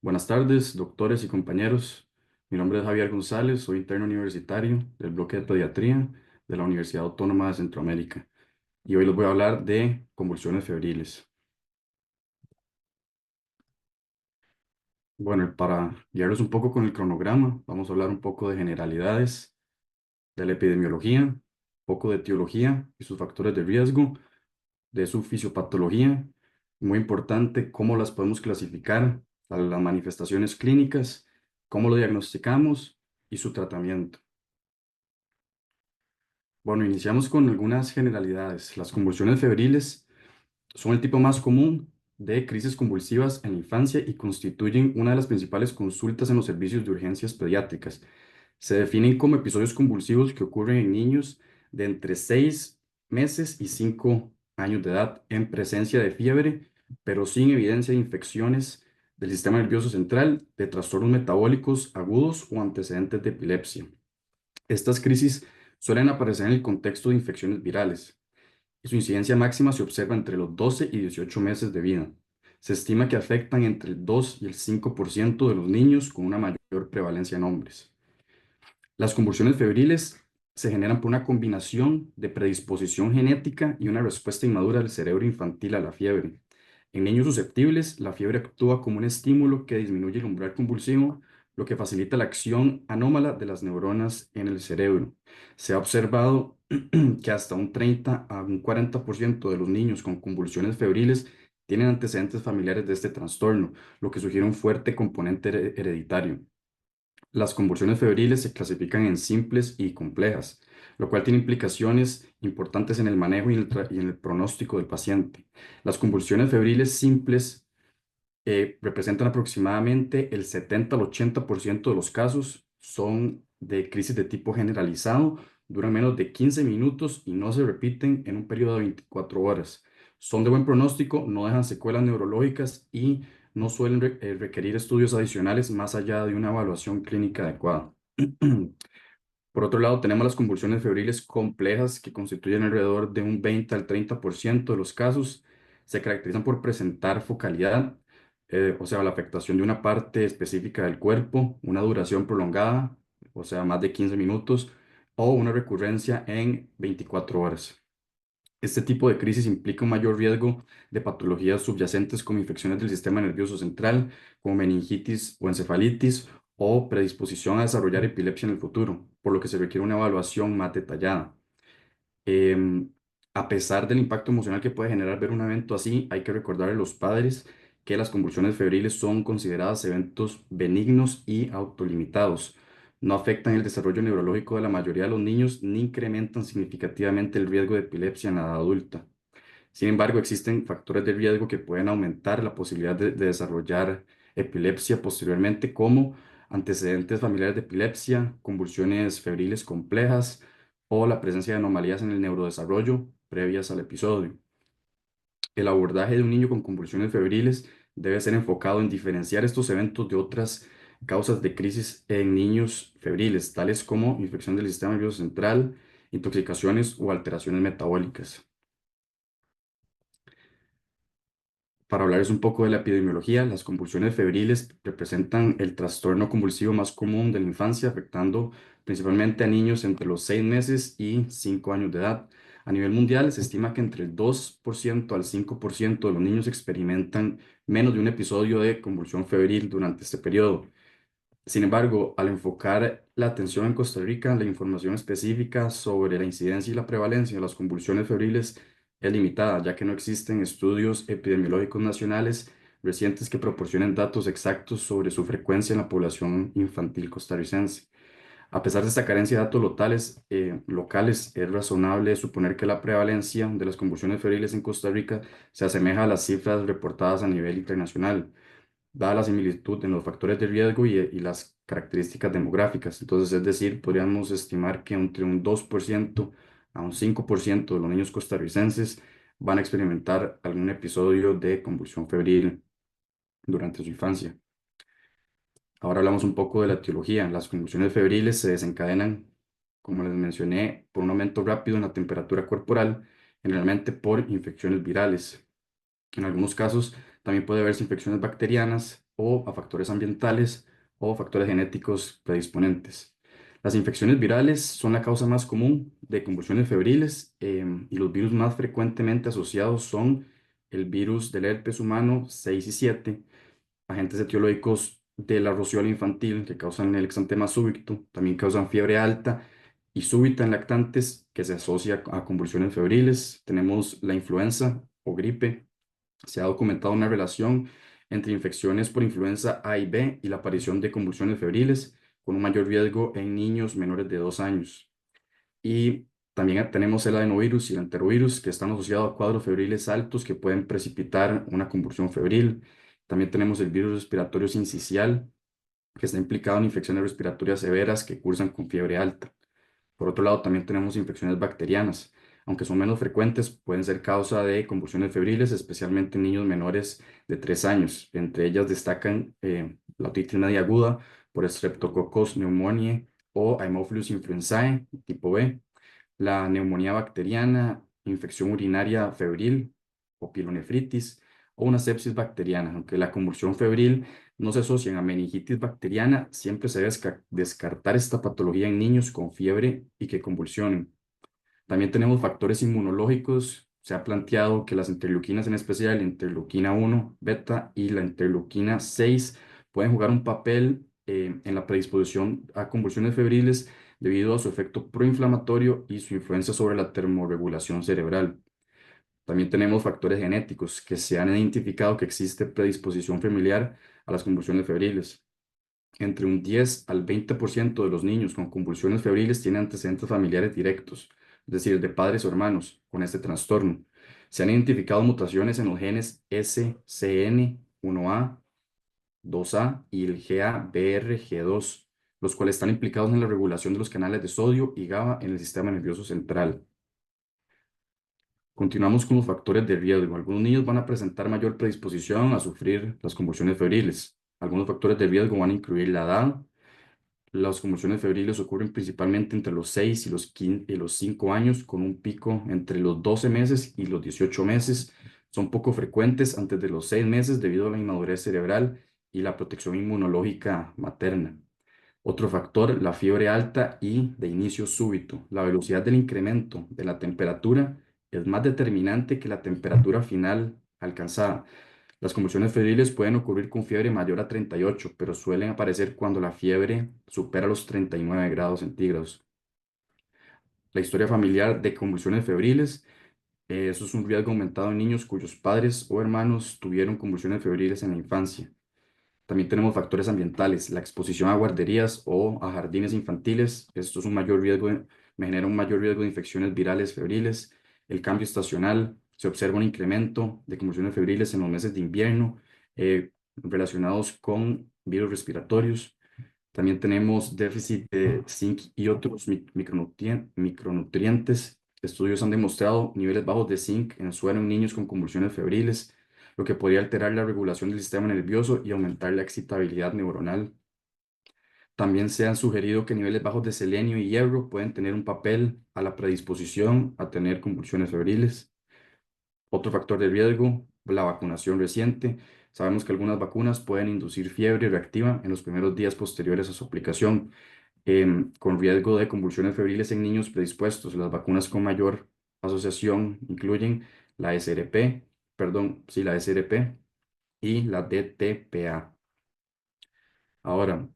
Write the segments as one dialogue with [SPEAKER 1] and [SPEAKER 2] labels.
[SPEAKER 1] Buenas tardes, doctores y compañeros. Mi nombre es Javier González, soy interno universitario del bloque de pediatría de la Universidad Autónoma de Centroamérica y hoy les voy a hablar de convulsiones febriles. Bueno, para guiarlos un poco con el cronograma, vamos a hablar un poco de generalidades, de la epidemiología, un poco de etiología y sus factores de riesgo, de su fisiopatología, muy importante, cómo las podemos clasificar, a las manifestaciones clínicas, cómo lo diagnosticamos y su tratamiento. Bueno, iniciamos con algunas generalidades. Las convulsiones febriles son el tipo más común de crisis convulsivas en la infancia y constituyen una de las principales consultas en los servicios de urgencias pediátricas. Se definen como episodios convulsivos que ocurren en niños de entre 6 meses y 5 años de edad en presencia de fiebre, pero sin evidencia de infecciones del sistema nervioso central, de trastornos metabólicos agudos o antecedentes de epilepsia. Estas crisis suelen aparecer en el contexto de infecciones virales y su incidencia máxima se observa entre los 12 y 18 meses de vida. Se estima que afectan entre el 2 y el 5% de los niños con una mayor prevalencia en hombres. Las convulsiones febriles se generan por una combinación de predisposición genética y una respuesta inmadura del cerebro infantil a la fiebre. En niños susceptibles, la fiebre actúa como un estímulo que disminuye el umbral convulsivo, lo que facilita la acción anómala de las neuronas en el cerebro. Se ha observado que hasta un 30 a un 40% de los niños con convulsiones febriles tienen antecedentes familiares de este trastorno, lo que sugiere un fuerte componente hereditario. Las convulsiones febriles se clasifican en simples y complejas, lo cual tiene implicaciones importantes en el manejo y en el pronóstico del paciente. Las convulsiones febriles simples representan aproximadamente el 70 al 80% de los casos, son de crisis de tipo generalizado, duran menos de 15 minutos y no se repiten en un periodo de 24 horas. Son de buen pronóstico, no dejan secuelas neurológicas y no suelen requerir estudios adicionales más allá de una evaluación clínica adecuada. Por otro lado, tenemos las convulsiones febriles complejas que constituyen alrededor de un 20 al 30% de los casos. Se caracterizan por presentar focalidad, o sea, la afectación de una parte específica del cuerpo, una duración prolongada, o sea, más de 15 minutos, o una recurrencia en 24 horas. Este tipo de crisis implica un mayor riesgo de patologías subyacentes como infecciones del sistema nervioso central, como meningitis o encefalitis, o predisposición a desarrollar epilepsia en el futuro, por lo que se requiere una evaluación más detallada. Em, a pesar del impacto emocional que puede generar ver un evento así, hay que recordar a los padres que las convulsiones febriles son consideradas eventos benignos y autolimitados. No afectan el desarrollo neurológico de la mayoría de los niños ni incrementan significativamente el riesgo de epilepsia en la edad adulta. Sin embargo, existen factores de riesgo que pueden aumentar la posibilidad de desarrollar epilepsia posteriormente, como antecedentes familiares de epilepsia, convulsiones febriles complejas o la presencia de anomalías en el neurodesarrollo previas al episodio. El abordaje de un niño con convulsiones febriles debe ser enfocado en diferenciar estos eventos de otras causas de crisis en niños febriles, tales como infección del sistema nervioso central, intoxicaciones o alteraciones metabólicas. Para hablarles un poco de la epidemiología, las convulsiones febriles representan el trastorno convulsivo más común de la infancia, afectando principalmente a niños entre los 6 meses y 5 años de edad. A nivel mundial, se estima que entre el 2% al 5% de los niños experimentan menos de un episodio de convulsión febril durante este periodo. Sin embargo, al enfocar la atención en Costa Rica, la información específica sobre la incidencia y la prevalencia de las convulsiones febriles es limitada, ya que no existen estudios epidemiológicos nacionales recientes que proporcionen datos exactos sobre su frecuencia en la población infantil costarricense. A pesar de esta carencia de datos locales, es razonable suponer que la prevalencia de las convulsiones febriles en Costa Rica se asemeja a las cifras reportadas a nivel internacional dada la similitud en los factores de riesgo y las características demográficas. Entonces, es decir, podríamos estimar que entre un 2% a un 5% de los niños costarricenses van a experimentar algún episodio de convulsión febril durante su infancia. Ahora hablamos un poco de la etiología. Las convulsiones febriles se desencadenan, como les mencioné, por un aumento rápido en la temperatura corporal, generalmente por infecciones virales. En algunos casos también puede haberse infecciones bacterianas o a factores ambientales o factores genéticos predisponentes. Las infecciones virales son la causa más común de convulsiones febriles, y los virus más frecuentemente asociados son el virus del herpes humano 6 y 7, agentes etiológicos de la rociola infantil que causan el exantema súbito, también causan fiebre alta y súbita en lactantes que se asocia a convulsiones febriles. Tenemos la influenza o gripe. Se ha documentado una relación entre infecciones por influenza A y B y la aparición de convulsiones febriles, con un mayor riesgo en niños menores de 2 años. Y también tenemos el adenovirus y el enterovirus, que están asociados a cuadros febriles altos que pueden precipitar una convulsión febril. También tenemos el virus respiratorio sincicial, que está implicado en infecciones respiratorias severas que cursan con fiebre alta. Por otro lado, también tenemos infecciones bacterianas. Aunque son menos frecuentes, pueden ser causa de convulsiones febriles, especialmente en niños menores de 3 años. Entre ellas destacan la otitis media aguda por Streptococcus pneumoniae o Haemophilus influenzae tipo B, la neumonía bacteriana, infección urinaria febril o pielonefritis o una sepsis bacteriana. Aunque la convulsión febril no se asocia a meningitis bacteriana, siempre se debe descartar esta patología en niños con fiebre y que convulsionen. También tenemos factores inmunológicos. Se ha planteado que las interleuquinas, en especial la interleuquina 1 beta y la interleuquina 6, pueden jugar un papel en la predisposición a convulsiones febriles debido a su efecto proinflamatorio y su influencia sobre la termorregulación cerebral. También tenemos factores genéticos que se han identificado que existe predisposición familiar a las convulsiones febriles. Entre un 10 al 20% de los niños con convulsiones febriles tienen antecedentes familiares directos, es decir, de padres o hermanos con este trastorno. Se han identificado mutaciones en los genes SCN1A, 2A y el GABRG2, los cuales están implicados en la regulación de los canales de sodio y GABA en el sistema nervioso central. Continuamos con los factores de riesgo. Algunos niños van a presentar mayor predisposición a sufrir las convulsiones febriles. Algunos factores de riesgo van a incluir la edad. Las convulsiones febriles ocurren principalmente entre los 6 y los 15 y los 5 años, con un pico entre los 12 meses y los 18 meses. Son poco frecuentes antes de los 6 meses debido a la inmadurez cerebral y la protección inmunológica materna. Otro factor, la fiebre alta y de inicio súbito. La velocidad del incremento de la temperatura es más determinante que la temperatura final alcanzada. Las convulsiones febriles pueden ocurrir con fiebre mayor a 38, pero suelen aparecer cuando la fiebre supera los 39 grados centígrados. La historia familiar de convulsiones febriles, eso es un riesgo aumentado en niños cuyos padres o hermanos tuvieron convulsiones febriles en la infancia. También tenemos factores ambientales, la exposición a guarderías o a jardines infantiles. Esto es un mayor riesgo, me genera un mayor riesgo de infecciones virales febriles. El cambio estacional, se observa un incremento de convulsiones febriles en los meses de invierno relacionados con virus respiratorios. También tenemos déficit de zinc y otros micronutrientes. Estudios han demostrado niveles bajos de zinc en el suero en niños con convulsiones febriles, lo que podría alterar la regulación del sistema nervioso y aumentar la excitabilidad neuronal. También se han sugerido que niveles bajos de selenio y hierro pueden tener un papel a la predisposición a tener convulsiones febriles. Otro factor de riesgo, la vacunación reciente. Sabemos que algunas vacunas pueden inducir fiebre reactiva en los primeros días posteriores a su aplicación, con riesgo de convulsiones febriles en niños predispuestos. Las vacunas con mayor asociación incluyen la SRP, perdón, sí, la SRP y la DTPA. Ahora,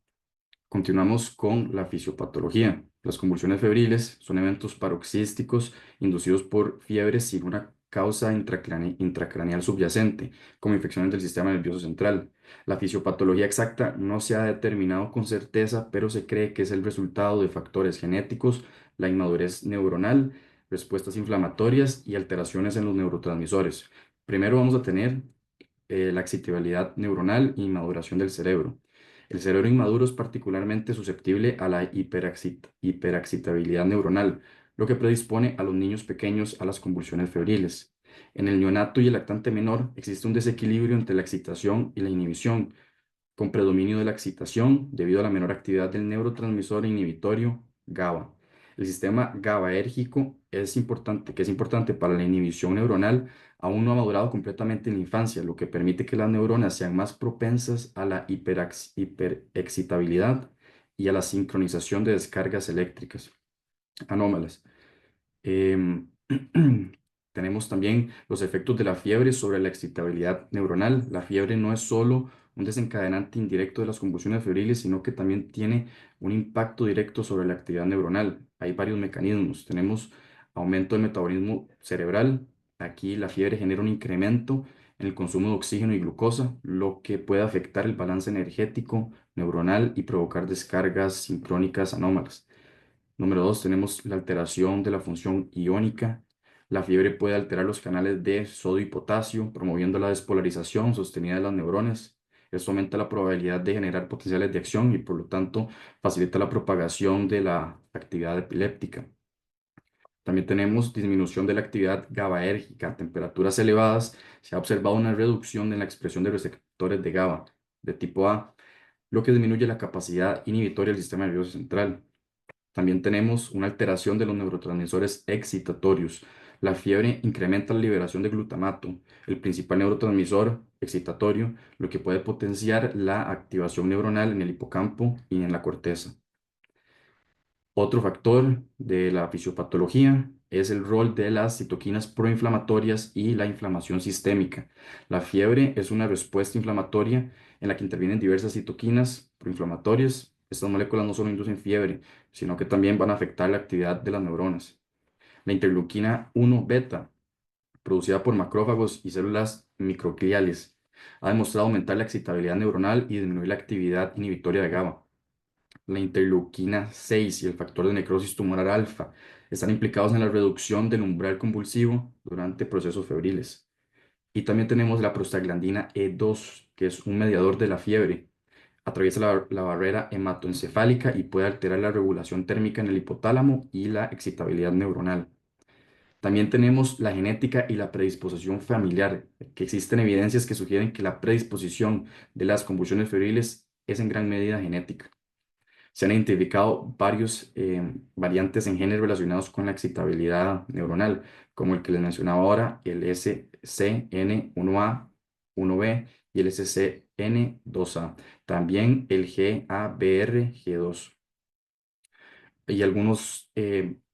[SPEAKER 1] continuamos con la fisiopatología. Las convulsiones febriles son eventos paroxísticos inducidos por fiebres sin una causa intracraneal subyacente, como infecciones del sistema nervioso central. La fisiopatología exacta no se ha determinado con certeza, pero se cree que es el resultado de factores genéticos, la inmadurez neuronal, respuestas inflamatorias y alteraciones en los neurotransmisores. Primero vamos a tener la excitabilidad neuronal y maduración del cerebro. El cerebro inmaduro es particularmente susceptible a la hiperexcitabilidad neuronal, lo que predispone a los niños pequeños a las convulsiones febriles. En el neonato y el lactante menor existe un desequilibrio entre la excitación y la inhibición, con predominio de la excitación debido a la menor actividad del neurotransmisor inhibitorio GABA. El sistema GABAérgico que es importante para la inhibición neuronal, aún no ha madurado completamente en la infancia, lo que permite que las neuronas sean más propensas a la hiperexcitabilidad y a la sincronización de descargas eléctricas anómalas. Em, Tenemos también los efectos de la fiebre sobre la excitabilidad neuronal. La fiebre no es solo un desencadenante indirecto de las convulsiones febriles, sino que también tiene un impacto directo sobre la actividad neuronal. Hay varios mecanismos. Tenemos aumento del metabolismo cerebral. Aquí la fiebre genera un incremento en el consumo de oxígeno y glucosa, lo que puede afectar el balance energético neuronal y provocar descargas sincrónicas anómalas. Número dos, tenemos la alteración de la función iónica. La fiebre puede alterar los canales de sodio y potasio, promoviendo la despolarización sostenida de las neuronas. Esto aumenta la probabilidad de generar potenciales de acción y, por lo tanto, facilita la propagación de la actividad epiléptica. También tenemos disminución de la actividad GABAérgica. A temperaturas elevadas se ha observado una reducción en la expresión de receptores de GABA de tipo A, lo que disminuye la capacidad inhibitoria del sistema nervioso central. También tenemos una alteración de los neurotransmisores excitatorios. La fiebre incrementa la liberación de glutamato, el principal neurotransmisor excitatorio, lo que puede potenciar la activación neuronal en el hipocampo y en la corteza. Otro factor de la fisiopatología es el rol de las citoquinas proinflamatorias y la inflamación sistémica. La fiebre es una respuesta inflamatoria en la que intervienen diversas citoquinas proinflamatorias. Estas moléculas no solo inducen fiebre, sino que también van a afectar la actividad de las neuronas. La interleuquina 1 beta, producida por macrófagos y células microgliales, ha demostrado aumentar la excitabilidad neuronal y disminuir la actividad inhibitoria de GABA. La interleuquina 6 y el factor de necrosis tumoral alfa están implicados en la reducción del umbral convulsivo durante procesos febriles. Y también tenemos la prostaglandina E2, que es un mediador de la fiebre. Atraviesa la barrera hematoencefálica y puede alterar la regulación térmica en el hipotálamo y la excitabilidad neuronal. También tenemos la genética y la predisposición familiar, que existen evidencias que sugieren que la predisposición de las convulsiones febriles es en gran medida genética. Se han identificado varios variantes en genes relacionados con la excitabilidad neuronal, como el que les mencionaba ahora, el SCN1A, 1B y el SCN2A. También el GABR, G2. Y algunos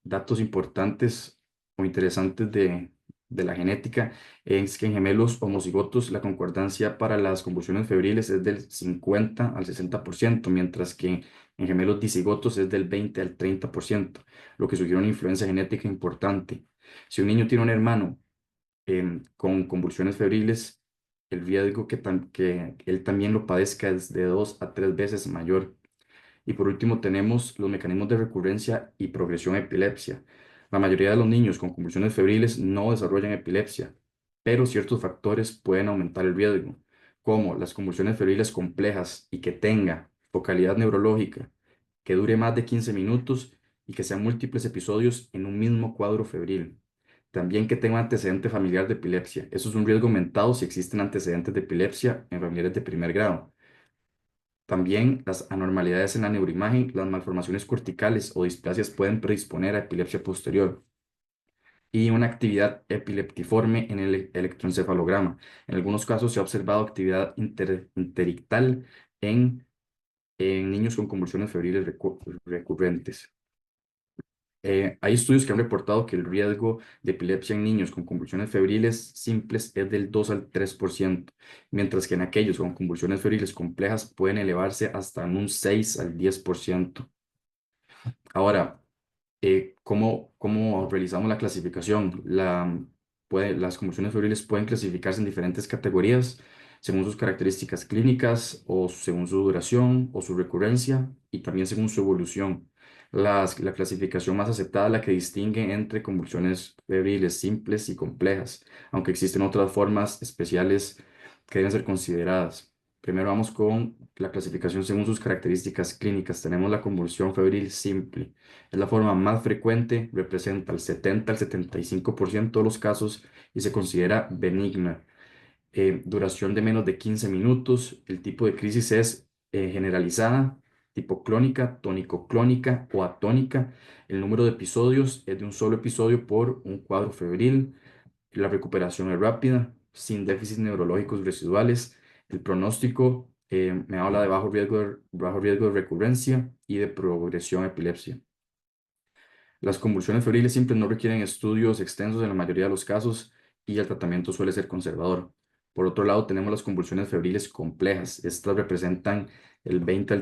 [SPEAKER 1] datos importantes o interesantes de la genética es que en gemelos homocigotos la concordancia para las convulsiones febriles es del 50 al 60%, mientras que en gemelos dicigotos es del 20 al 30%, lo que sugiere una influencia genética importante. Si un niño tiene un hermano con convulsiones febriles, el riesgo que él también lo padezca es de 2 a 3 veces mayor. Y por último, tenemos los mecanismos de recurrencia y progresión a epilepsia. La mayoría de los niños con convulsiones febriles no desarrollan epilepsia, pero ciertos factores pueden aumentar el riesgo, como las convulsiones febriles complejas y que tenga focalidad neurológica, que dure más de 15 minutos y que sean múltiples episodios en un mismo cuadro febril. También que tenga un antecedente familiar de epilepsia. Eso es un riesgo aumentado si existen antecedentes de epilepsia en familiares de primer grado. También las anormalidades en la neuroimagen, las malformaciones corticales o displasias pueden predisponer a epilepsia posterior y una actividad epileptiforme en el electroencefalograma. En algunos casos se ha observado actividad interictal en, en niños con convulsiones febriles recurrentes. Hay estudios que han reportado que el riesgo de epilepsia en niños con convulsiones febriles simples es del 2 al 3%, mientras que en aquellos con convulsiones febriles complejas pueden elevarse hasta un 6 al 10%. Ahora, ¿cómo realizamos la clasificación? Las convulsiones febriles pueden clasificarse en diferentes categorías según sus características clínicas o según su duración o su recurrencia y también según su evolución. La clasificación más aceptada es la que distingue entre convulsiones febriles simples y complejas, aunque existen otras formas especiales que deben ser consideradas. Primero vamos con la clasificación según sus características clínicas. Tenemos la convulsión febril simple. Es la forma más frecuente, representa el 70 al 75% de los casos y se considera benigna. Duración de menos de 15 minutos. El tipo de crisis es generalizada. tipo clónica, tónico-clónica o atónica. El número de episodios es de un solo episodio por un cuadro febril. La recuperación es rápida, sin déficits neurológicos residuales. El pronóstico me habla de bajo riesgo de recurrencia y de progresión a epilepsia. Las convulsiones febriles simples no requieren estudios extensos en la mayoría de los casos y el tratamiento suele ser conservador. Por otro lado, tenemos las convulsiones febriles complejas. Estas representan el 20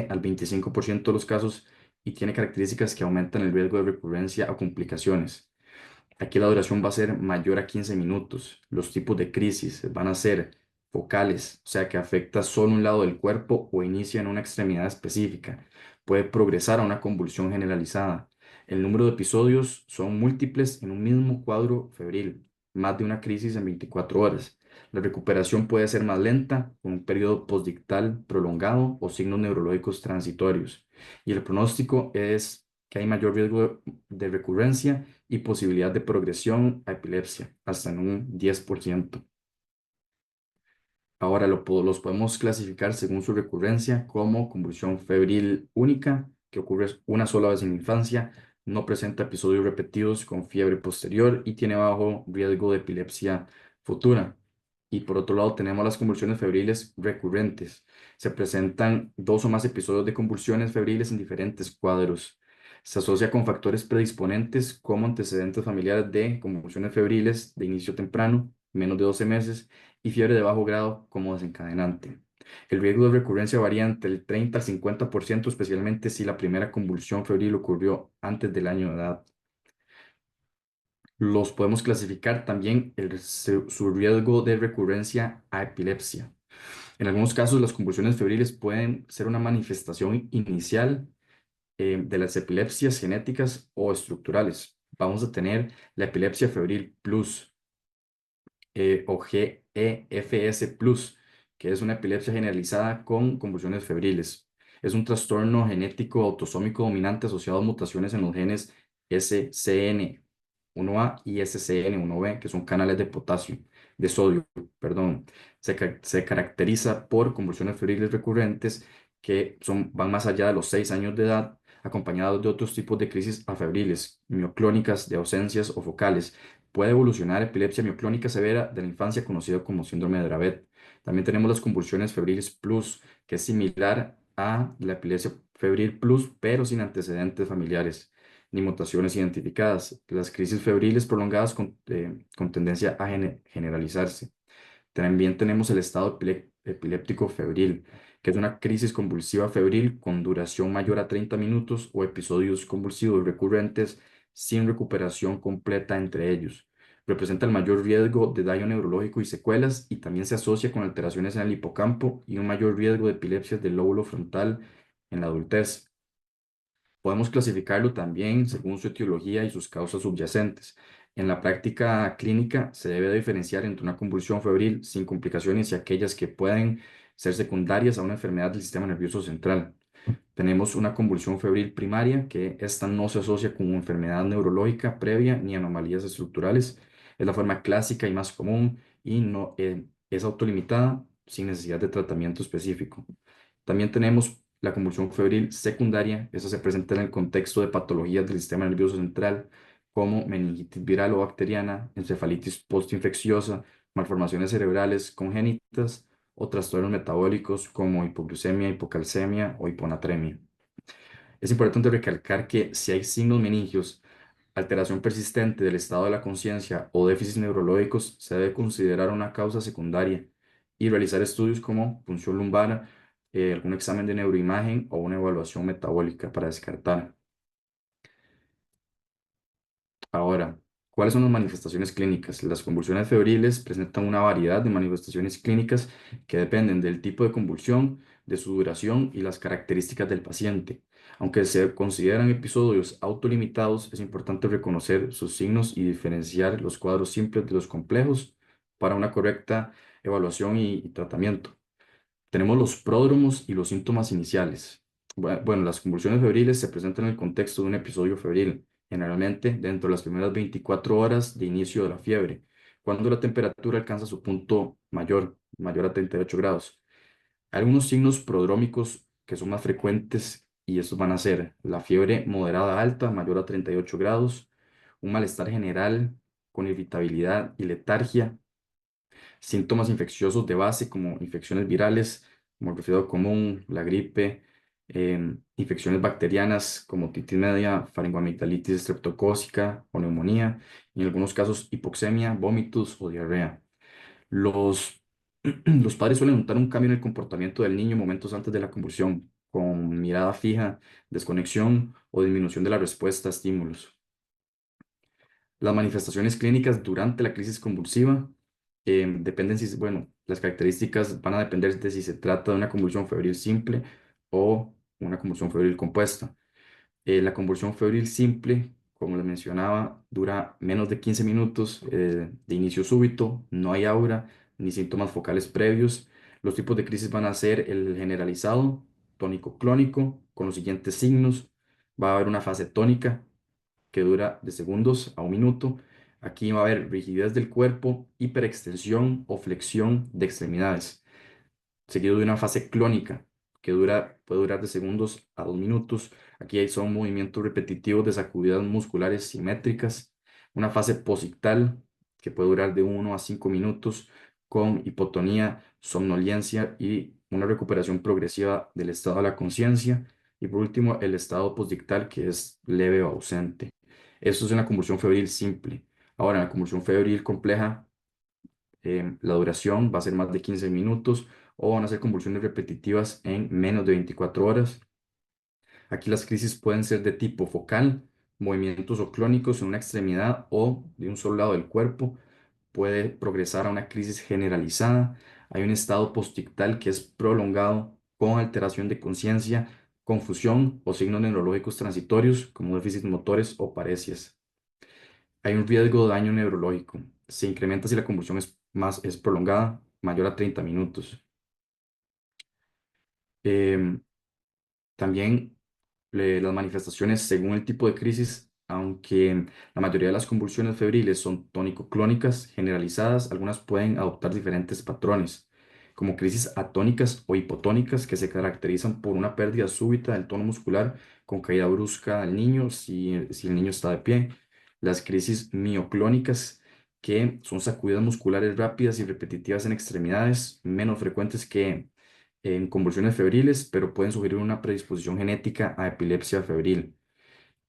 [SPEAKER 1] al 25% de los casos y tiene características que aumentan el riesgo de recurrencia o complicaciones. Aquí la duración va a ser mayor a 15 minutos. Los tipos de crisis van a ser focales, o sea que afecta solo un lado del cuerpo o inicia en una extremidad específica. Puede progresar a una convulsión generalizada. El número de episodios son múltiples en un mismo cuadro febril, más de una crisis en 24 horas. La recuperación puede ser más lenta, con un periodo postdictal prolongado o signos neurológicos transitorios. Y el pronóstico es que hay mayor riesgo de recurrencia y posibilidad de progresión a epilepsia, hasta en un 10%. Ahora los podemos clasificar según su recurrencia como convulsión febril única, que ocurre una sola vez en la infancia, no presenta episodios repetidos con fiebre posterior y tiene bajo riesgo de epilepsia futura. Y por otro lado tenemos las convulsiones febriles recurrentes. Se presentan dos o más episodios de convulsiones febriles en diferentes cuadros. Se asocia con factores predisponentes como antecedentes familiares de convulsiones febriles de inicio temprano, menos de 12 meses, y fiebre de bajo grado como desencadenante. El riesgo de recurrencia varía entre el 30 al 50%, especialmente si la primera convulsión febril ocurrió antes del año de edad. Los podemos clasificar también su riesgo de recurrencia a epilepsia. En algunos casos, las convulsiones febriles pueden ser una manifestación inicial de las epilepsias genéticas o estructurales. Vamos a tener la epilepsia febril plus, o GEFS plus, que es una epilepsia generalizada con convulsiones febriles. Es un trastorno genético autosómico dominante asociado a mutaciones en los genes SCN1A y SCN1B, que son canales de sodio, perdón. Se caracteriza por convulsiones febriles recurrentes que van más allá de los 6 años de edad, acompañados de otros tipos de crisis afebriles, mioclónicas, de ausencias o focales. Puede evolucionar epilepsia mioclónica severa de la infancia, conocida como síndrome de Dravet. También tenemos las convulsiones febriles plus, que es similar a la epilepsia febril plus, pero sin antecedentes familiares ni mutaciones identificadas. Las crisis febriles prolongadas con tendencia a generalizarse. También tenemos el estado epiléptico febril, que es una crisis convulsiva febril con duración mayor a 30 minutos o episodios convulsivos recurrentes sin recuperación completa entre ellos. Representa el mayor riesgo de daño neurológico y secuelas y también se asocia con alteraciones en el hipocampo y un mayor riesgo de epilepsias del lóbulo frontal en la adultez. Podemos clasificarlo también según su etiología y sus causas subyacentes. En la práctica clínica se debe diferenciar entre una convulsión febril sin complicaciones y aquellas que pueden ser secundarias a una enfermedad del sistema nervioso central. Tenemos una convulsión febril primaria, que esta no se asocia con enfermedad neurológica previa ni anomalías estructurales. Es la forma clásica y más común y no, es autolimitada sin necesidad de tratamiento específico. También tenemos la convulsión febril secundaria. Esa se presenta en el contexto de patologías del sistema nervioso central como meningitis viral o bacteriana, encefalitis postinfecciosa, malformaciones cerebrales congénitas o trastornos metabólicos como hipoglucemia, hipocalcemia o hiponatremia. Es importante recalcar que si hay signos meningios, alteración persistente del estado de la conciencia o déficits neurológicos, se debe considerar una causa secundaria y realizar estudios como punción lumbar, algún examen de neuroimagen o una evaluación metabólica para descartar. Ahora, ¿cuáles son las manifestaciones clínicas? Las convulsiones febriles presentan una variedad de manifestaciones clínicas que dependen del tipo de convulsión, de su duración y las características del paciente. Aunque se consideran episodios autolimitados, es importante reconocer sus signos y diferenciar los cuadros simples de los complejos para una correcta evaluación y tratamiento. Tenemos los pródromos y los síntomas iniciales. Bueno, las convulsiones febriles se presentan en el contexto de un episodio febril, generalmente dentro de las primeras 24 horas de inicio de la fiebre, cuando la temperatura alcanza su punto mayor a 38 grados. Algunos signos prodrómicos que son más frecuentes y estos van a ser la fiebre moderada alta, mayor a 38 grados, un malestar general con irritabilidad y letargia, síntomas infecciosos de base como infecciones virales, como el resfriado común, la gripe, infecciones bacterianas como otitis media, faringoamigdalitis estreptocócica o neumonía, y en algunos casos hipoxemia, vómitos o diarrea. Los, los padres suelen notar un cambio en el comportamiento del niño momentos antes de la convulsión, con mirada fija, desconexión o disminución de la respuesta a estímulos. Las manifestaciones clínicas durante la crisis convulsiva dependen si, bueno, las características van a depender de si se trata de una convulsión febril simple o una convulsión febril compuesta. La convulsión febril simple, como les mencionaba, dura menos de 15 minutos de inicio súbito, no hay aura ni síntomas focales previos. Los tipos de crisis van a ser el generalizado, tónico-clónico, con los siguientes signos. Va a haber una fase tónica que dura de segundos a un minuto. Aquí va a haber rigidez del cuerpo, hiperextensión o flexión de extremidades, seguido de una fase clónica que puede durar de segundos a 2 minutos. Aquí son movimientos repetitivos de sacudidas musculares simétricas. Una fase posictal que puede durar de 1 a 5 minutos con hipotonía, somnolencia y una recuperación progresiva del estado de la conciencia. Y por último, el estado posdictal que es leve o ausente. Eso es una convulsión febril simple. Ahora, en la convulsión febril compleja, la duración va a ser más de 15 minutos o van a ser convulsiones repetitivas en menos de 24 horas. Aquí las crisis pueden ser de tipo focal, movimientos o clónicos en una extremidad o de un solo lado del cuerpo. Puede progresar a una crisis generalizada. Hay un estado postictal que es prolongado con alteración de conciencia, confusión o signos neurológicos transitorios como déficits motores o paresias. Hay un riesgo de daño neurológico. Se incrementa si la convulsión es prolongada, mayor a 30 minutos. Em, También las manifestaciones según el tipo de crisis, aunque la mayoría de las convulsiones febriles son tónico-clónicas generalizadas, algunas pueden adoptar diferentes patrones, como crisis atónicas o hipotónicas que se caracterizan por una pérdida súbita del tono muscular con caída brusca del niño si el niño está de pie. Las crisis mioclónicas que son sacudidas musculares rápidas y repetitivas en extremidades, menos frecuentes que en convulsiones febriles, pero pueden sugerir una predisposición genética a epilepsia febril.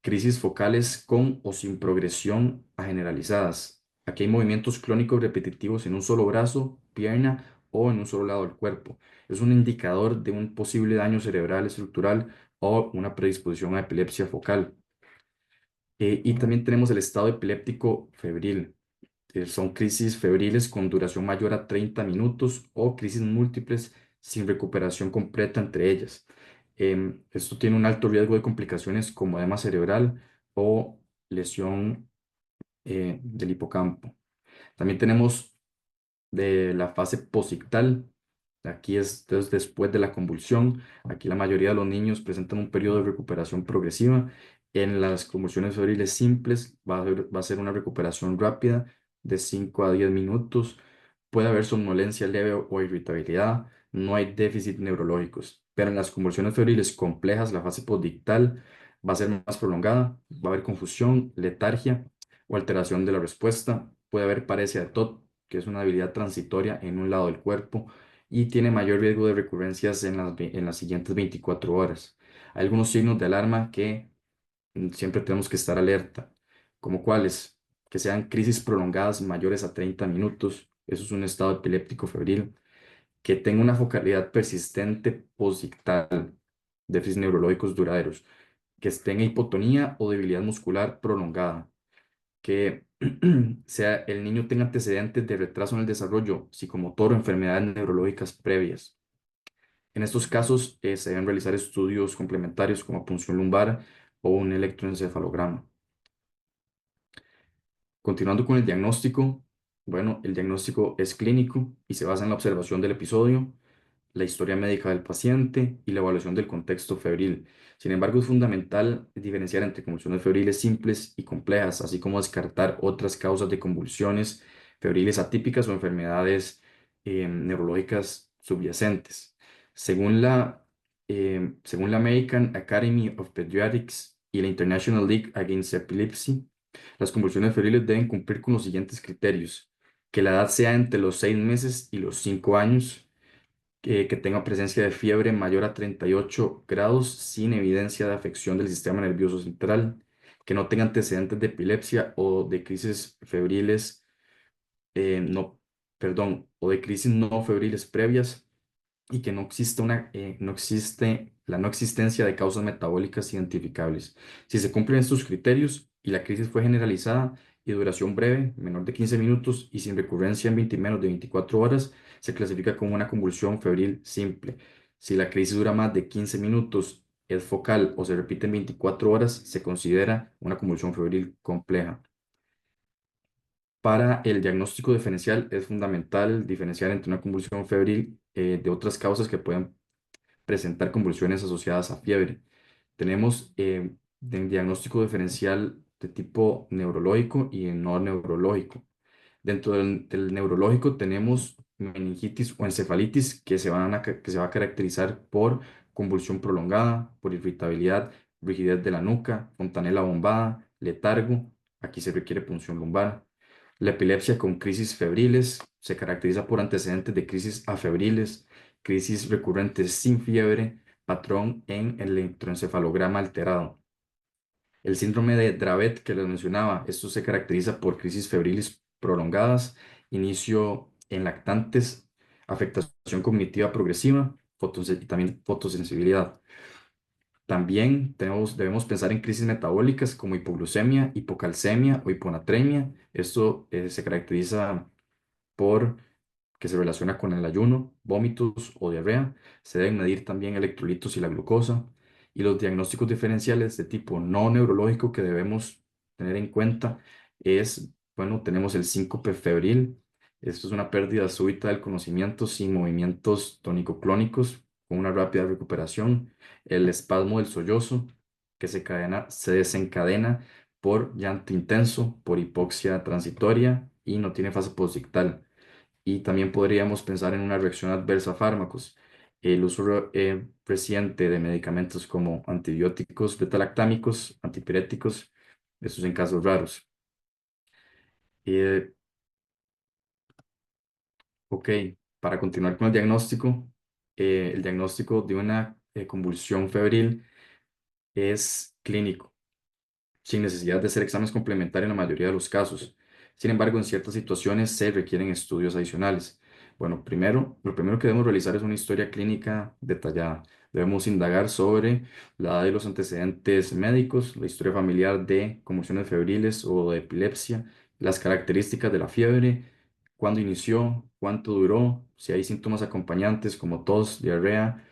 [SPEAKER 1] Crisis focales con o sin progresión a generalizadas. Aquí hay movimientos clónicos repetitivos en un solo brazo, pierna o en un solo lado del cuerpo. Es un indicador de un posible daño cerebral estructural o una predisposición a epilepsia focal. Y también tenemos el estado epiléptico febril. Son crisis febriles con duración mayor a 30 minutos o crisis múltiples sin recuperación completa entre ellas. Esto tiene un alto riesgo de complicaciones como edema cerebral o lesión del hipocampo. También tenemos de la fase posictal. Aquí es entonces, después de la convulsión. Aquí la mayoría de los niños presentan un periodo de recuperación progresiva. En las convulsiones febriles simples va a ser una recuperación rápida de 5 a 10 minutos. Puede haber somnolencia leve o irritabilidad. No hay déficit neurológicos. Pero en las convulsiones febriles complejas, la fase postdictal va a ser más prolongada. Va a haber confusión, letargia o alteración de la respuesta. Puede haber paresia de TOT, que es una debilidad transitoria en un lado del cuerpo y tiene mayor riesgo de recurrencias en las siguientes 24 horas. Hay algunos signos de alarma que siempre tenemos que estar alerta, como cuáles, que sean crisis prolongadas mayores a 30 minutos, eso es un estado epiléptico febril, que tenga una focalidad persistente posictal, déficits neurológicos duraderos, que tenga hipotonía o debilidad muscular prolongada, que sea el niño tenga antecedentes de retraso en el desarrollo psicomotor o enfermedades neurológicas previas. En estos casos, se deben realizar estudios complementarios como punción lumbar o un electroencefalograma. Continuando con el diagnóstico, bueno, el diagnóstico es clínico y se basa en la observación del episodio, la historia médica del paciente y la evaluación del contexto febril. Sin embargo, es fundamental diferenciar entre convulsiones febriles simples y complejas, así como descartar otras causas de convulsiones febriles atípicas o enfermedades neurológicas subyacentes. Según la Según la American Academy of Pediatrics y la International League Against Epilepsy, las convulsiones febriles deben cumplir con los siguientes criterios: que la edad sea entre los 6 meses y los 5 años, que tenga presencia de fiebre mayor a 38 grados sin evidencia de afección del sistema nervioso central, que no tenga antecedentes de epilepsia o de crisis febriles, no, perdón, o de crisis no febriles previas, y que no existe la no existencia de causas metabólicas identificables. Si se cumplen estos criterios y la crisis fue generalizada y duración breve, menor de 15 minutos y sin recurrencia en 20 menos de 24 horas, se clasifica como una convulsión febril simple. Si la crisis dura más de 15 minutos, es focal o se repite en 24 horas, se considera una convulsión febril compleja. Para el diagnóstico diferencial es fundamental diferenciar entre una convulsión febril de otras causas que pueden presentar convulsiones asociadas a fiebre. Tenemos el diagnóstico diferencial de tipo neurológico y no neurológico. Dentro del neurológico tenemos meningitis o encefalitis que se va a caracterizar por convulsión prolongada, por irritabilidad, rigidez de la nuca, fontanela bombada, letargo. Aquí se requiere punción lumbar. La epilepsia con crisis febriles se caracteriza por antecedentes de crisis afebriles, crisis recurrentes sin fiebre, patrón en el electroencefalograma alterado. El síndrome de Dravet que les mencionaba, esto se caracteriza por crisis febriles prolongadas, inicio en lactantes, afectación cognitiva progresiva y también fotosensibilidad. También debemos pensar en crisis metabólicas como hipoglucemia, hipocalcemia o hiponatremia. Esto se caracteriza por que se relaciona con el ayuno, vómitos o diarrea. Se deben medir también electrolitos y la glucosa. Y los diagnósticos diferenciales de tipo no neurológico que debemos tener en cuenta es, bueno, tenemos el síncope febril. Esto es una pérdida súbita del conocimiento sin movimientos tónico-clónicos, con una rápida recuperación. El espasmo del sollozo, que se desencadena por llanto intenso, por hipoxia transitoria y no tiene fase posictal. Y también podríamos pensar en una reacción adversa a fármacos. El uso reciente de medicamentos como antibióticos beta-lactámicos, antipiréticos, estos en casos raros. Eh, ok, para continuar con el diagnóstico de una convulsión febril es clínico, sin necesidad de hacer exámenes complementarios en la mayoría de los casos. Sin embargo, en ciertas situaciones se requieren estudios adicionales. Bueno, lo primero que debemos realizar es una historia clínica detallada. Debemos indagar sobre la edad de los antecedentes médicos, la historia familiar de convulsiones febriles o de epilepsia, las características de la fiebre, cuándo inició, cuánto duró, si hay síntomas acompañantes como tos, diarrea,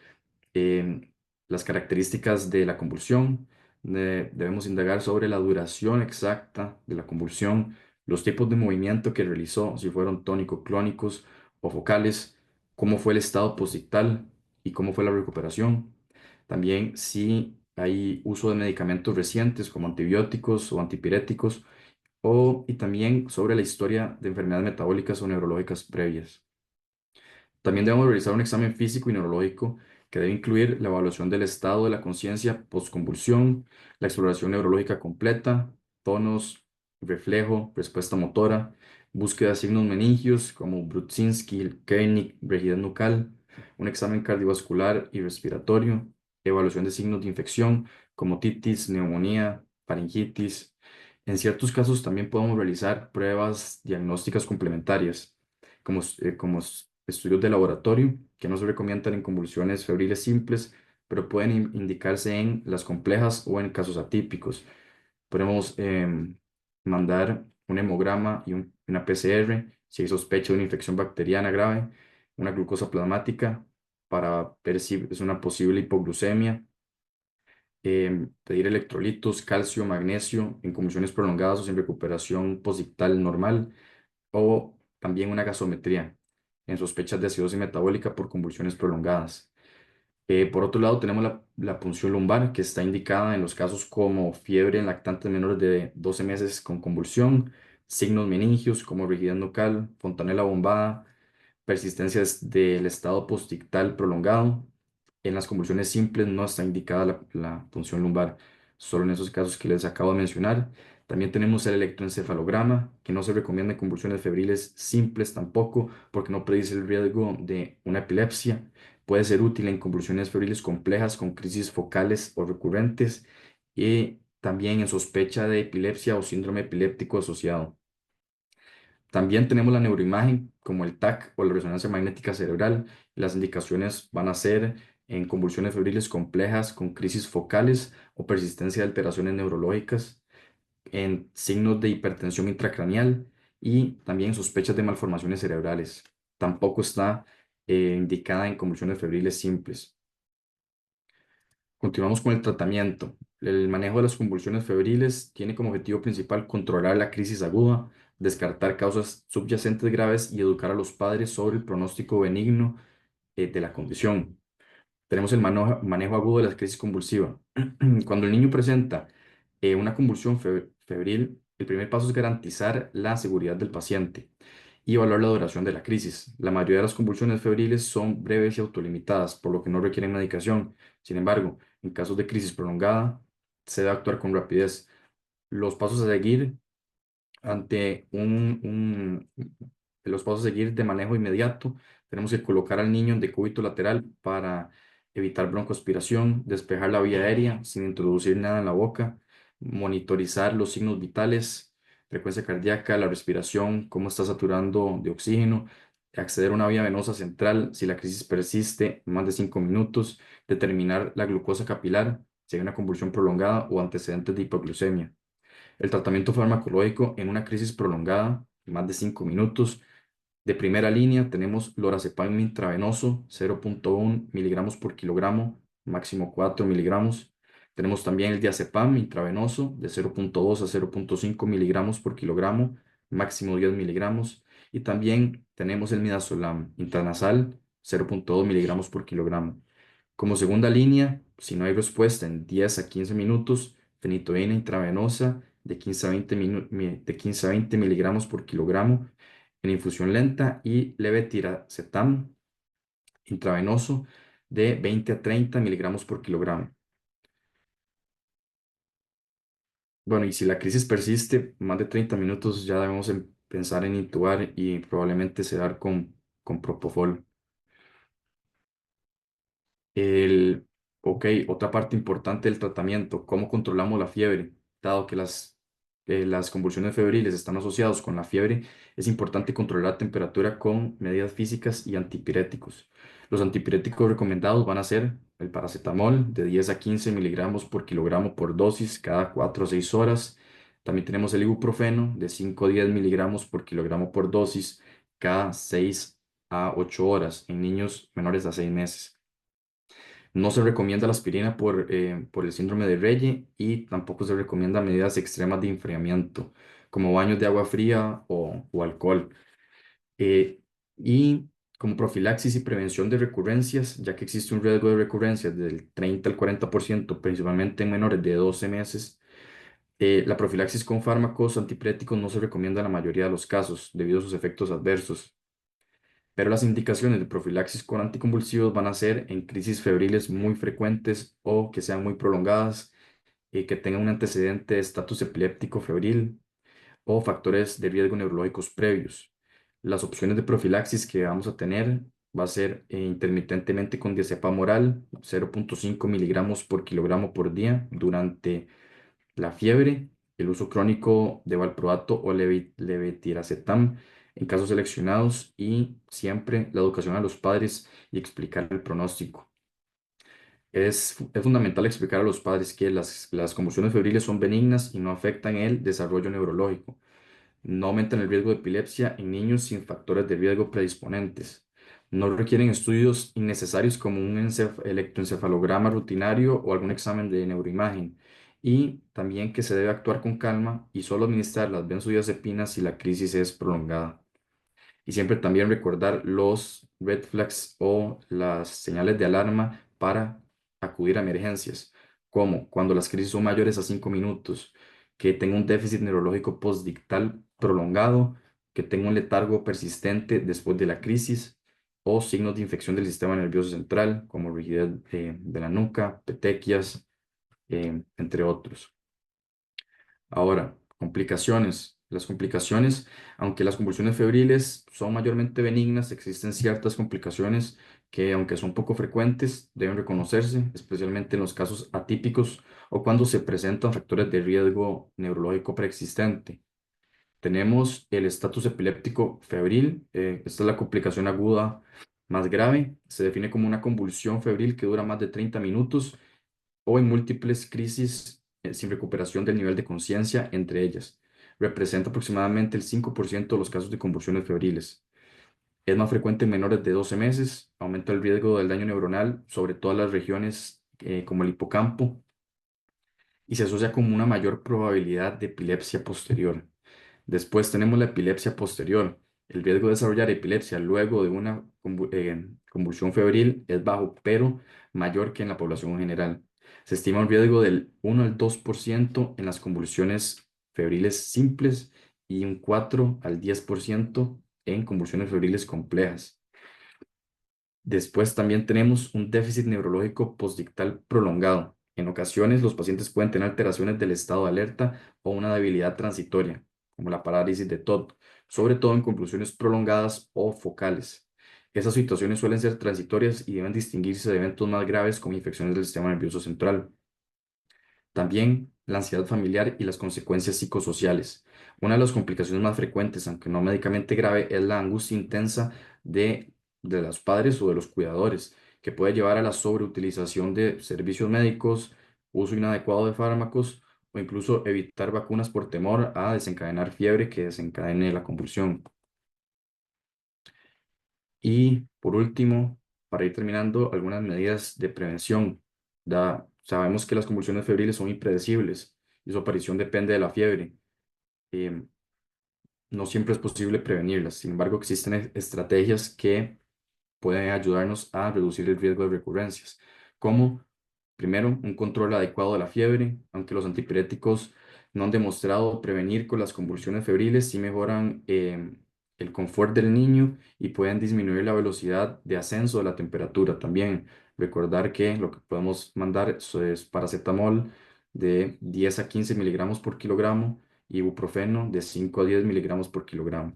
[SPEAKER 1] em, las características de la convulsión. Debemos indagar sobre la duración exacta de la convulsión, los tipos de movimiento que realizó, si fueron tónico-clónicos o focales, cómo fue el estado posictal y cómo fue la recuperación. También si hay uso de medicamentos recientes como antibióticos o antipiréticos, y también sobre la historia de enfermedades metabólicas o neurológicas previas. También debemos realizar un examen físico y neurológico que debe incluir la evaluación del estado de la conciencia postconvulsión, la exploración neurológica completa, tonos, reflejo, respuesta motora, búsqueda de signos meningios como Brudzinski, Kernig, rigidez nucal, un examen cardiovascular y respiratorio, evaluación de signos de infección como titis, neumonía, faringitis. En ciertos casos también podemos realizar pruebas diagnósticas complementarias como estudios de laboratorio que no se recomiendan en convulsiones febriles simples, pero pueden indicarse en las complejas o en casos atípicos. Podemos mandar un hemograma y una PCR si hay sospecha de una infección bacteriana grave, una glucosa plasmática para ver si es una posible hipoglucemia, pedir electrolitos, calcio, magnesio en convulsiones prolongadas o sin recuperación posictal normal, o también una gasometría en sospechas de acidosis metabólica por convulsiones prolongadas. Por otro lado, tenemos la punción lumbar, que está indicada en los casos como fiebre en lactantes menores de 12 meses con convulsión, signos meningios como rigidez nucal, fontanela bombada, persistencias del estado postictal prolongado, En las convulsiones simples no está indicada la punción lumbar, solo en esos casos que les acabo de mencionar. También tenemos el electroencefalograma, que no se recomienda en convulsiones febriles simples tampoco, porque no predice el riesgo de una epilepsia. Puede ser útil en convulsiones febriles complejas con crisis focales o recurrentes y también en sospecha de epilepsia o síndrome epiléptico asociado. También tenemos la neuroimagen como el TAC o la resonancia magnética cerebral. Las indicaciones van a ser en convulsiones febriles complejas con crisis focales o persistencia de alteraciones neurológicas, en signos de hipertensión intracraneal y también sospechas de malformaciones cerebrales. Tampoco está indicada en convulsiones febriles simples. Continuamos con el tratamiento. El manejo de las convulsiones febriles tiene como objetivo principal controlar la crisis aguda, descartar causas subyacentes graves y educar a los padres sobre el pronóstico benigno de la condición. Tenemos el manejo agudo de la crisis convulsiva. Cuando el niño presenta una convulsión febril, el primer paso es garantizar la seguridad del paciente y evaluar la duración de la crisis. La mayoría de las convulsiones febriles son breves y autolimitadas, por lo que no requieren medicación. Sin embargo, en casos de crisis prolongada, se debe actuar con rapidez. Los pasos a seguir ante los pasos a seguir de manejo inmediato, tenemos que colocar al niño en decúbito lateral para evitar broncoaspiración, despejar la vía aérea sin introducir nada en la boca, monitorizar los signos vitales, frecuencia cardíaca, la respiración, cómo está saturando de oxígeno, acceder a una vía venosa central si la crisis persiste más de 5 minutos, determinar la glucosa capilar si hay una convulsión prolongada o antecedentes de hipoglucemia. El tratamiento farmacológico en una crisis prolongada, más de 5 minutos. De primera línea tenemos lorazepam intravenoso, 0,1 miligramos por kilogramo, máximo 4 miligramos. Tenemos también el diazepam intravenoso de 0,2 a 0,5 miligramos por kilogramo, máximo 10 miligramos. Y también tenemos el midazolam intranasal, 0,2 miligramos por kilogramo. Como segunda línea, si no hay respuesta en 10 a 15 minutos, fenitoína intravenosa de 15 a 20 miligramos por kilogramo en infusión lenta y levetiracetam intravenoso de 20 a 30 miligramos por kilogramo. Bueno, y si la crisis persiste más de 30 minutos, ya debemos pensar en intubar y probablemente sedar con propofol. El, ok, otra parte importante del tratamiento, cómo controlamos la fiebre. Dado que las convulsiones febriles están asociadas con la fiebre, es importante controlar la temperatura con medidas físicas y antipiréticos. Los antipiréticos recomendados van a ser el paracetamol de 10 a 15 miligramos por kilogramo por dosis cada 4 a 6 horas. También tenemos el ibuprofeno de 5 a 10 miligramos por kilogramo por dosis cada 6 a 8 horas en niños menores a 6 meses. No se recomienda la aspirina por el síndrome de Reye y tampoco se recomienda medidas extremas de enfriamiento, como baños de agua fría o alcohol. Eh, y como profilaxis y prevención de recurrencias, ya que existe un riesgo de recurrencias del 30 al 40%, principalmente en menores de 12 meses, la profilaxis con fármacos antipiréticos no se recomienda en la mayoría de los casos debido a sus efectos adversos. Pero las indicaciones de profilaxis con anticonvulsivos van a ser en crisis febriles muy frecuentes o que sean muy prolongadas y que tengan un antecedente de estatus epiléptico febril o factores de riesgo neurológicos previos. Las opciones de profilaxis que vamos a tener va a ser intermitentemente con diazepam oral, 0,5 miligramos por kilogramo por día durante la fiebre, el uso crónico de valproato o levetiracetam en casos seleccionados y siempre la educación a los padres y explicar el pronóstico. Es fundamental explicar a los padres que las convulsiones febriles son benignas y no afectan el desarrollo neurológico. No aumentan el riesgo de epilepsia en niños sin factores de riesgo predisponentes. No requieren estudios innecesarios como un electroencefalograma rutinario o algún examen de neuroimagen. Y también que se debe actuar con calma y solo administrar las benzodiazepinas si la crisis es prolongada. Y siempre también recordar los red flags o las señales de alarma para acudir a emergencias, como cuando las crisis son mayores a 5 minutos, que tenga un déficit neurológico postdictal prolongado, que tenga un letargo persistente después de la crisis, o signos de infección del sistema nervioso central, como rigidez de la nuca, petequias, entre otros. Ahora, complicaciones. Las complicaciones, aunque las convulsiones febriles son mayormente benignas, existen ciertas complicaciones que, aunque son poco frecuentes, deben reconocerse, especialmente en los casos atípicos o cuando se presentan factores de riesgo neurológico preexistente. Tenemos el estatus epiléptico febril. Esta es la complicación aguda más grave. Se define como una convulsión febril que dura más de 30 minutos o en múltiples crisis sin recuperación del nivel de conciencia entre ellas. Representa aproximadamente el 5% de los casos de convulsiones febriles. Es más frecuente en menores de 12 meses, aumenta el riesgo del daño neuronal sobre todas las regiones como el hipocampo y se asocia con una mayor probabilidad de epilepsia posterior. Después tenemos la epilepsia posterior. El riesgo de desarrollar epilepsia luego de una convulsión febril es bajo, pero mayor que en la población en general. Se estima un riesgo del 1 al 2% en las convulsiones febriles simples y un 4 al 10% en convulsiones febriles complejas. Después también tenemos un déficit neurológico postdictal prolongado. En ocasiones, los pacientes pueden tener alteraciones del estado de alerta o una debilidad transitoria, como la parálisis de Todd, sobre todo en convulsiones prolongadas o focales. Esas situaciones suelen ser transitorias y deben distinguirse de eventos más graves como infecciones del sistema nervioso central. También la ansiedad familiar y las consecuencias psicosociales. Una de las complicaciones más frecuentes, aunque no médicamente grave, es la angustia intensa de, de los padres o de los cuidadores, que puede llevar a la sobreutilización de servicios médicos, uso inadecuado de fármacos o incluso evitar vacunas por temor a desencadenar fiebre que desencadene la convulsión. Y por último, para ir terminando, algunas medidas de prevención. Sabemos que las convulsiones febriles son impredecibles y su aparición depende de la fiebre. Em, no siempre es posible prevenirlas. Sin embargo, existen estrategias que pueden ayudarnos a reducir el riesgo de recurrencias, como primero un control adecuado de la fiebre, aunque los antipiréticos no han demostrado prevenir con las convulsiones febriles, sí mejoran el confort del niño y pueden disminuir la velocidad de ascenso de la temperatura. También recordar que lo que podemos mandar es paracetamol de 10 a 15 miligramos por kilogramo y ibuprofeno de 5 a 10 miligramos por kilogramo.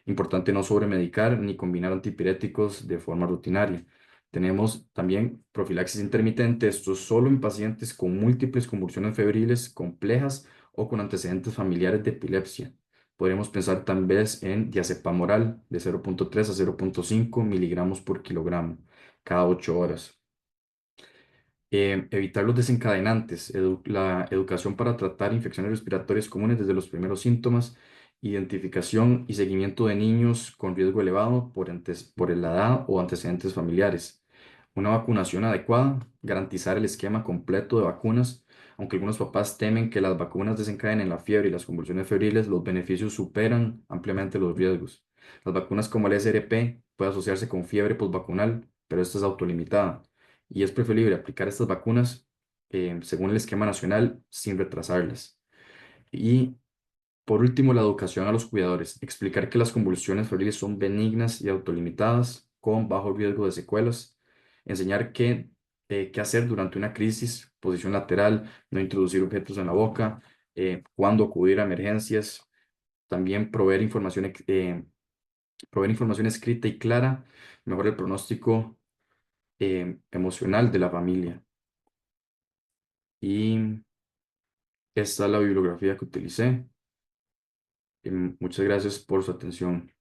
[SPEAKER 1] Importante no sobremedicar ni combinar antipiréticos de forma rutinaria. Tenemos también profilaxis intermitente, esto es solo en pacientes con múltiples convulsiones febriles complejas o con antecedentes familiares de epilepsia. Podríamos pensar tal vez en diazepam oral de 0,3 a 0,5 miligramos por kilogramo cada 8 horas. Evitar los desencadenantes, la educación para tratar infecciones respiratorias comunes desde los primeros síntomas, identificación y seguimiento de niños con riesgo elevado por la edad o antecedentes familiares, una vacunación adecuada, garantizar el esquema completo de vacunas. Aunque algunos papás temen que las vacunas desencadenen la fiebre y las convulsiones febriles, los beneficios superan ampliamente los riesgos. Las vacunas como el SRP pueden asociarse con fiebre postvacunal, pero esta es autolimitada y es preferible aplicar estas vacunas según el esquema nacional sin retrasarlas. Y por último, la educación a los cuidadores. Explicar que las convulsiones febriles son benignas y autolimitadas con bajo riesgo de secuelas. Enseñar qué hacer durante una crisis, posición lateral, no introducir objetos en la boca, cuándo acudir a emergencias. También proveer información escrita y clara, mejora el pronóstico emocional de la familia. Y esta es la bibliografía que utilicé. Muchas gracias por su atención.